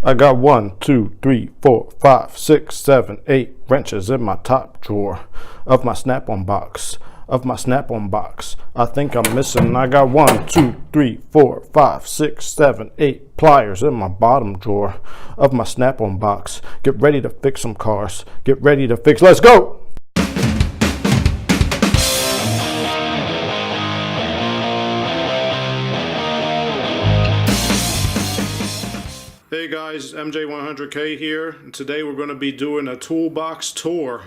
I got 1, 2, 3, 4, 5, 6, 7, 8 wrenches in my top drawer of my snap-on box. I think I'm missing. I got 1, 2, 3, 4, 5, 6, 7, 8 pliers in my bottom drawer of my snap-on box. Get ready to fix some cars. Get ready to fix. Let's go! Hey guys, MJ100K here, and today we're going to be doing a toolbox tour.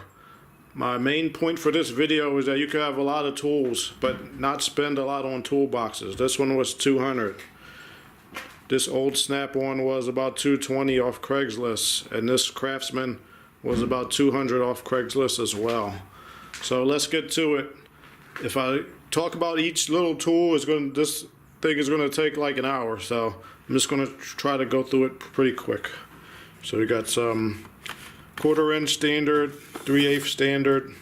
My main point for this video is that you can have a lot of tools, but not spend a lot on toolboxes. This one was $200. This old Snap-on was about $220 off Craigslist, and this Craftsman was about $200 off Craigslist as well. So let's get to it. If I talk about each little tool, this thing is going to take like an hour, so I'm just going to try to go through it pretty quick. So we got some 1/4 inch standard, 3/8 standard,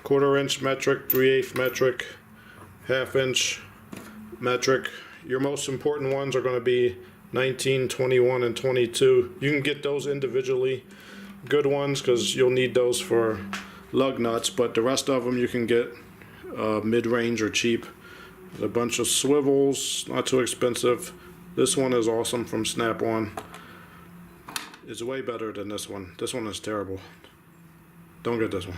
1/4 inch metric, 3/8 metric, 1/2 inch metric. Your most important ones are going to be 19, 21, and 22. You can get those individually. Good ones because you'll need those for lug nuts, but the rest of them you can get mid-range or cheap. There's a bunch of swivels, not too expensive. This one is awesome from Snap-on. It's way better than this one. This one is terrible. Don't get this one.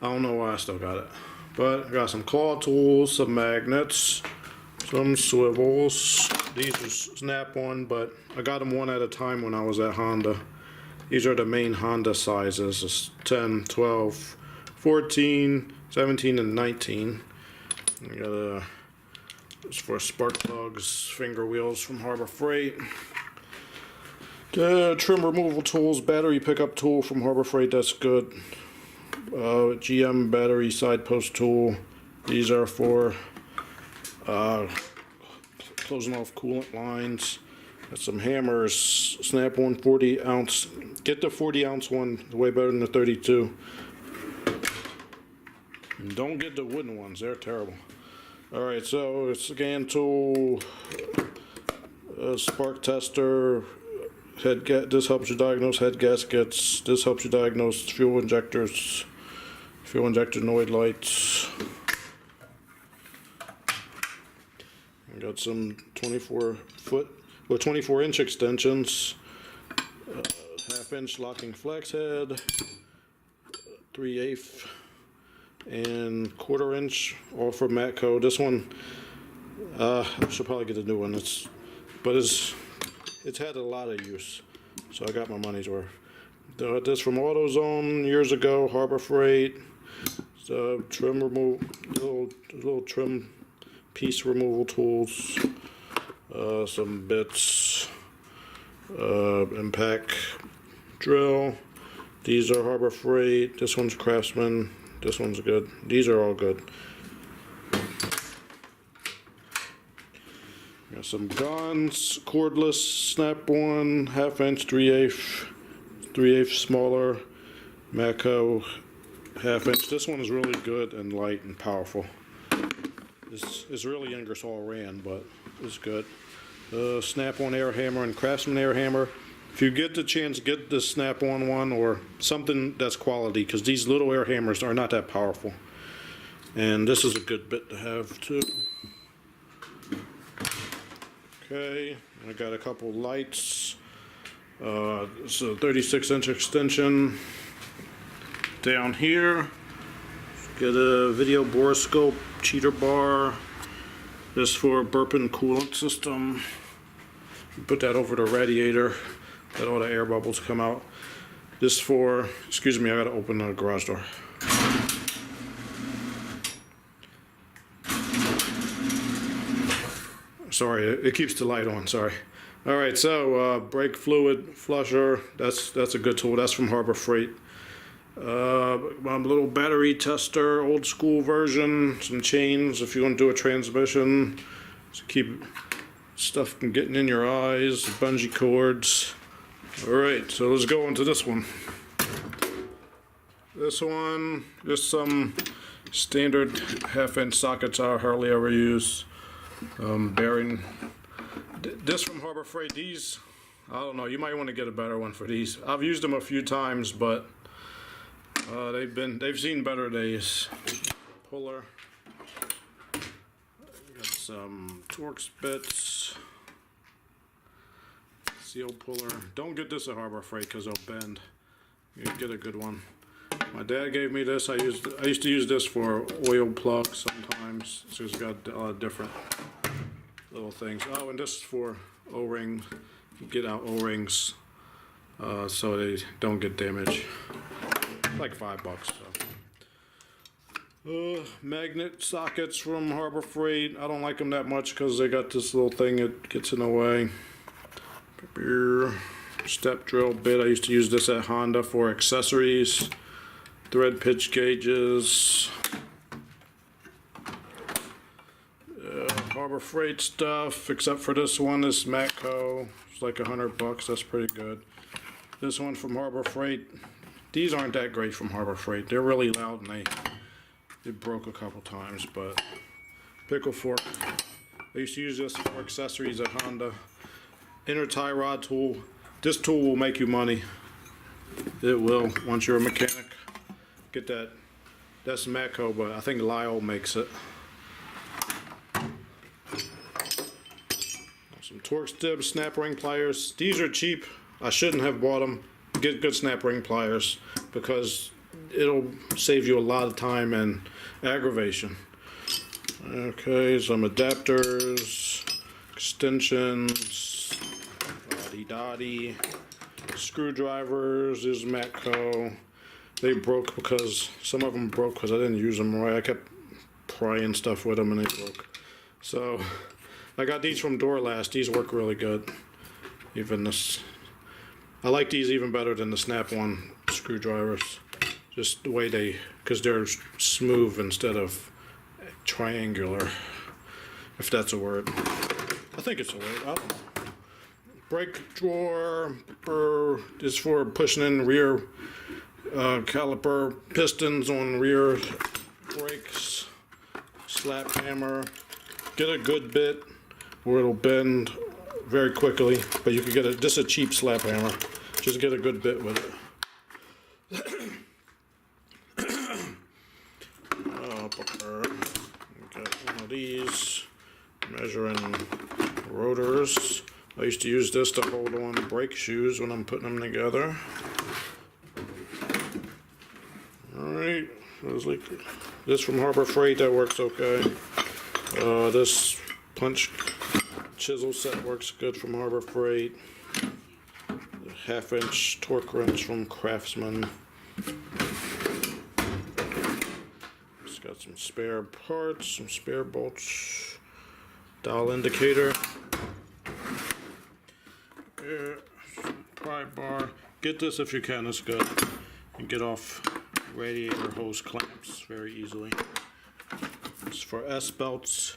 I don't know why I still got it. But I got some claw tools, some magnets, some swivels. These are Snap-on, but I got them one at a time when I was at Honda. These are the main Honda sizes. It's 10, 12, 14, 17, and 19. I got it's for spark plugs, finger wheels from Harbor Freight. Trim removal tools, battery pickup tool from Harbor Freight, that's good. GM battery side post tool. These are for closing off coolant lines. Got some hammers, Snap-on 40 ounce. Get the 40 ounce one, way better than the 32. And don't get the wooden ones, they're terrible. Alright, so it's a scan tool, a spark tester, this helps you diagnose head gaskets, this helps you diagnose fuel injectors, fuel injector noid lights. I got some 24 inch extensions, 1/2 inch locking flex head, 3/8 and 1/4 inch, all from Matco. This one I should probably get a new one. It's had a lot of use, so I got my money's worth. This from AutoZone years ago, Harbor Freight. Trim removal, little trim piece removal tools, some bits, impact drill. These are Harbor Freight. This one's Craftsman. This one's good. These are all good. Got some guns, cordless Snap-on, 1/2 inch, 3/8 smaller, Matco, 1/2 inch. This one is really good and light and powerful. It's really Ingersoll Rand, but it's good. Snap-on air hammer and Craftsman air hammer. If you get the chance, get the Snap-on one or something that's quality, because these little air hammers are not that powerful. And this is a good bit to have too. Okay, I got a couple lights. It's a 36 inch extension. Down here, get a video borescope, cheater bar. This for a burping coolant system. Put that over the radiator. Let all the air bubbles come out. This for, excuse me, I gotta open the garage door. Sorry, it keeps the light on, sorry. Alright, so brake fluid flusher, that's a good tool. That's from Harbor Freight. My little battery tester, old school version, some chains if you want to do a transmission to keep stuff from getting in your eyes, bungee cords. Alright, so let's go into this one. This one, just some standard 1/2 inch sockets I hardly ever use. Bearing. This from Harbor Freight, these I don't know, you might want to get a better one for these. I've used them a few times, but they've seen better days. Puller. Got some Torx bits. Seal puller. Don't get this at Harbor Freight because they'll bend. You get a good one. My dad gave me this. I used to use this for oil plugs sometimes. So it's got a lot of different little things. Oh, and this is for O-ring. Get out O-rings so they don't get damaged. Like $5. So. Magnet sockets from Harbor Freight. I don't like them that much because they got this little thing that gets in the way. Step drill bit. I used to use this at Honda for accessories. Thread pitch gauges. Harbor Freight stuff, except for this one, this Matco. It's like $100. That's pretty good. This one from Harbor Freight. These aren't that great from Harbor Freight. They're really loud and they broke a couple times. But pickle fork. I used to use this for accessories at Honda. Inner tie rod tool. This tool will make you money. It will once you're a mechanic. Get that. That's Matco, but I think Lyle makes it. Some Torx dibs, snap ring pliers. These are cheap. I shouldn't have bought them. Get good snap ring pliers because it'll save you a lot of time and aggravation. Okay, some adapters, extensions, dotty, screwdrivers. This is Matco. They broke because some of them broke because I didn't use them right. I kept prying stuff with them and they broke. So I got these from Duralast. These work really good. Even this, I like these even better than the Snap-on screwdrivers. Just the way they, because they're smooth instead of triangular, if that's a word. I think it's a word. I don't know. Brake drawer is for pushing in rear caliper pistons on rear brakes. Slap hammer. Get a good bit where it'll bend very quickly, but you can get this is a cheap slap hammer. Just get a good bit with it. Got one of these measuring rotors. I used to use this to hold on brake shoes when I'm putting them together. Alright, this from Harbor Freight, that works okay. This punch chisel set works good from Harbor Freight. The 1/2-inch torque wrench from Craftsman. It's got some spare parts, some spare bolts, dial indicator. Pry bar. Get this if you can, it's good. You can get off radiator hose clamps very easily. It's for S-belts.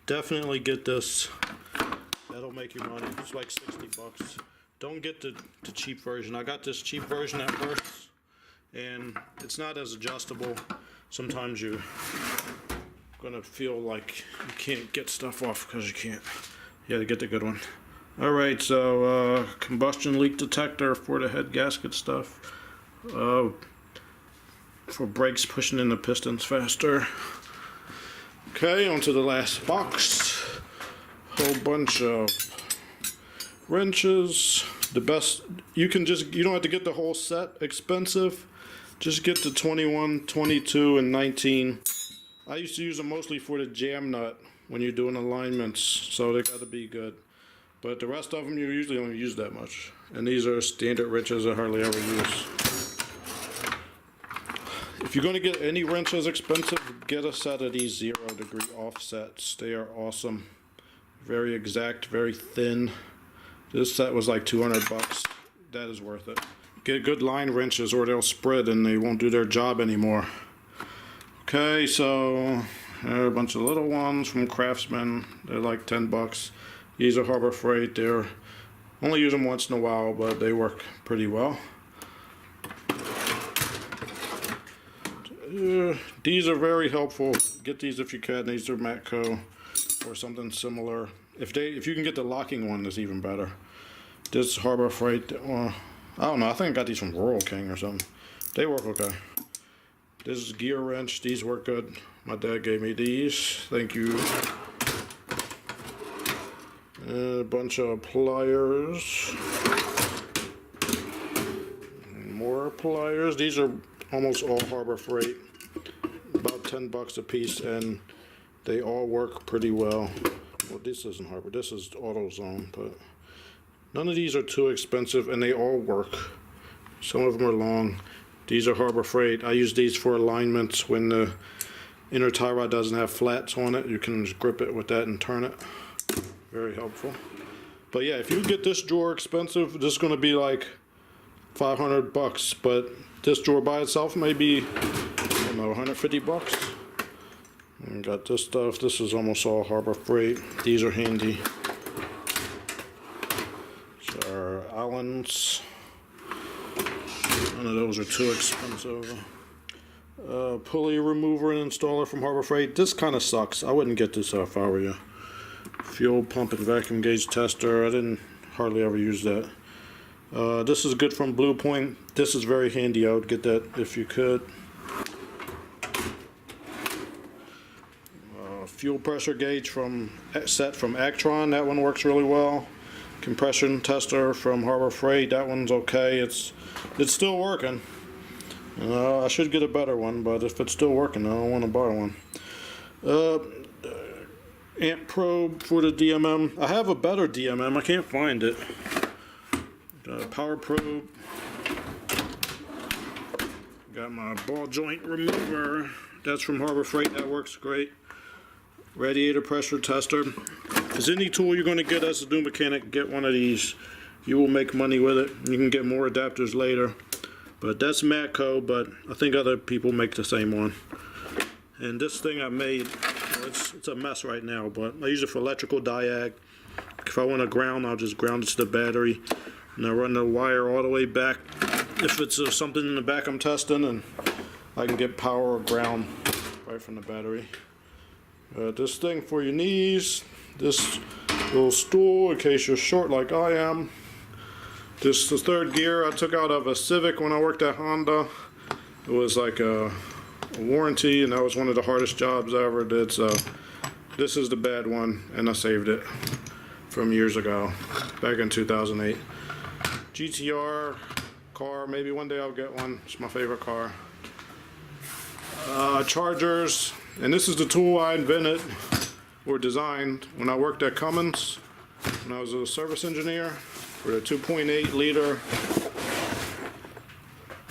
Definitely get this. That'll make you money. It's like $60. Don't get the cheap version. I got this cheap version at first, and it's not as adjustable. Sometimes you're gonna feel like you can't get stuff off because you can't. You gotta get the good one. Alright, so combustion leak detector for the head gasket stuff. For brakes pushing in the pistons faster. Okay, on to the last box. Whole bunch of wrenches. The best, you don't have to get the whole set, expensive. Just get the 21, 22, and 19. I used to use them mostly for the jam nut when you're doing alignments, so they gotta be good. But the rest of them you usually don't use that much. And these are standard wrenches I hardly ever use. If you're going to get any wrenches expensive, get a set of these 0-degree offsets. They are awesome. Very exact, very thin. This set was like $200. That is worth it. Get good line wrenches or they'll spread and they won't do their job anymore. Okay, so a bunch of little ones from Craftsman. They're like $10. These are Harbor Freight. They're only use them once in a while, but they work pretty well. These are very helpful. Get these if you can. These are Matco or something similar. If you can get the locking one, that's even better. This Harbor Freight, I don't know, I think I got these from Rural King or something. They work okay. This is gear wrench, these work good. My dad gave me these, thank you. A bunch of pliers. More pliers, these are almost all Harbor Freight. About 10 bucks a piece, and they all work pretty well. Well, this isn't Harbor, this is AutoZone, but none of these are too expensive, and they all work. Some of them are long. These are Harbor Freight. I use these for alignments when the inner tie rod doesn't have flats on it. You can just grip it with that and turn it. Very helpful. But yeah, if you get this drawer expensive, this is going to be like 500 bucks, but this drawer by itself may be, I don't know, 150 bucks. And got this stuff. This is almost all Harbor Freight. These are handy. These are Allen's. None of those are too expensive. Pulley remover and installer from Harbor Freight. This kind of sucks. I wouldn't get this if I were you. Fuel pump and vacuum gauge tester. I didn't hardly ever use that. This is good from Blue Point. This is very handy. I would get that if you could. Fuel pressure gauge set from Actron. That one works really well. Compression tester from Harbor Freight. That one's okay. It's still working. I should get a better one, but if it's still working, I don't want to buy one. Amp probe for the DMM. I have a better DMM. I can't find it. Power probe. Got my ball joint remover. That's from Harbor Freight. That works great. Radiator pressure tester. If there's any tool you're going to get as a new mechanic, get one of these. You will make money with it. You can get more adapters later. But that's Matco, but I think other people make the same one. And this thing I made, well, it's a mess right now, but I use it for electrical diag. If I want to ground, I'll just ground it to the battery. And I run the wire all the way back. If it's something in the back I'm testing, and I can get power or ground right from the battery. This thing for your knees. This little stool in case you're short like I am. This is the third gear I took out of a Civic when I worked at Honda. It was like a warranty, and that was one of the hardest jobs I ever did. So this is the bad one, and I saved it from years ago, back in 2008. GTR car, maybe one day I'll get one. It's my favorite car. Chargers, and this is the tool I invented or designed when I worked at Cummins when I was a service engineer for a 2.8 liter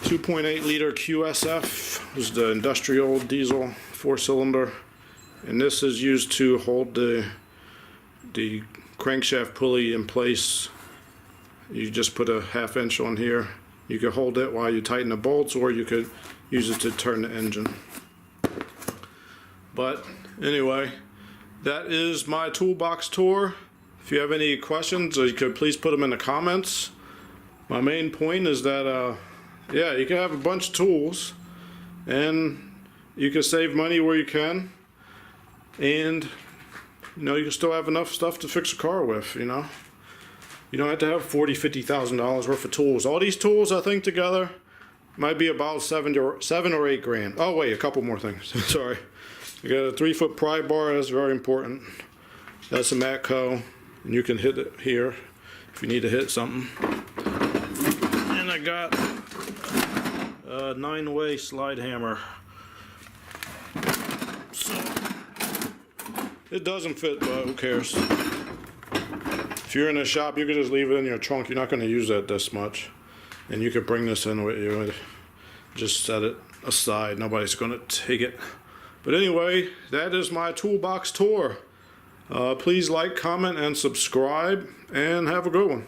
QSF. This is the industrial diesel 4-cylinder, and this is used to hold the crankshaft pulley in place. You just put a 1/2 inch on here. You could hold it while you tighten the bolts, or you could use it to turn the engine. But anyway, that is my toolbox tour. If you have any questions, you could please put them in the comments. My main point is that yeah, you can have a bunch of tools, and you can save money where you can, and you can still have enough stuff to fix a car with. You don't have to have $40,000-$50,000 worth of tools. All these tools, I think, together might be about $7 or $8 grand. Oh wait, a couple more things. Sorry. You got a 3-foot pry bar. That's very important. That's a Matco, and you can hit it here if you need to hit something. And I got a 9-way slide hammer. So it doesn't fit, but who cares? If you're in a shop, you can just leave it in your trunk. You're not going to use that this much. And you could bring this in with you and just set it aside. Nobody's going to take it. But anyway, that is my toolbox tour. Please like, comment, and subscribe, and have a good one.